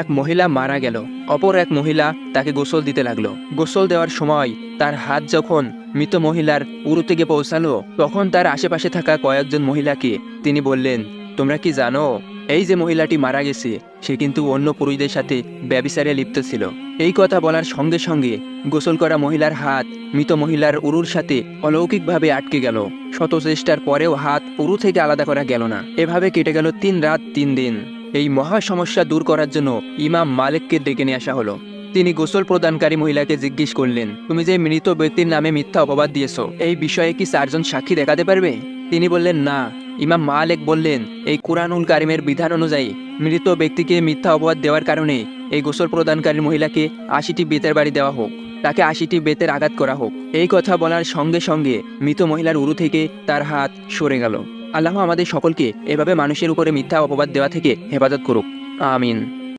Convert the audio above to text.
এক মহিলা মারা গেল। অপর এক মহিলা তাকে গোসল দিতে লাগলো। গোসল দেওয়ার সময় তার হাত যখন মৃত মহিলার উরু থেকে পৌঁছালো, তখন তার আশেপাশে থাকা কয়েকজন মহিলাকে তিনি বললেন, তোমরা কি জানো এই যে মহিলাটি মারা গেছে সে কিন্তু অন্য পুরুষদের সাথে ব্যভিচারে লিপ্ত ছিল। এই কথা বলার সঙ্গে সঙ্গে গোসল করা মহিলার হাত মৃত মহিলার উরুর সাথে অলৌকিকভাবে আটকে গেল। শত চেষ্টার পরেও হাত উরু থেকে আলাদা করা গেল না। এভাবে কেটে গেল ৩ রাত ৩ দিন। এই মহা সমস্যা দূর করার জন্য ইমাম মালিককে ডেকে নিয়ে আসা হলো। তিনি গোসল প্রদানকারী মহিলাকে জিজ্ঞেস করলেন, তুমি যে মৃত ব্যক্তির নামে মিথ্যা অপবাদ দিয়েছ, এই বিষয়ে কি 4জন সাক্ষী দেখাতে পারবে? তিনি বললেন, না। ইমাম মালিক বললেন, এই কুরআনুল কারিমের বিধান অনুযায়ী মৃত ব্যক্তিকে মিথ্যা অপবাদ দেওয়ার কারণে এই গোসল প্রদানকারী মহিলাকে ৮০টি বেতের বাড়ি দেওয়া হোক, তাকে ৮০টি বেতের আঘাত করা হোক। এই কথা বলার সঙ্গে সঙ্গে মৃত মহিলার উরু থেকে তার হাত সরে গেল। আল্লাহ আমাদের সকলকে এভাবে মানুষের উপরে মিথ্যা অপবাদ দেওয়া থেকে হেফাজত করুক। আমিন।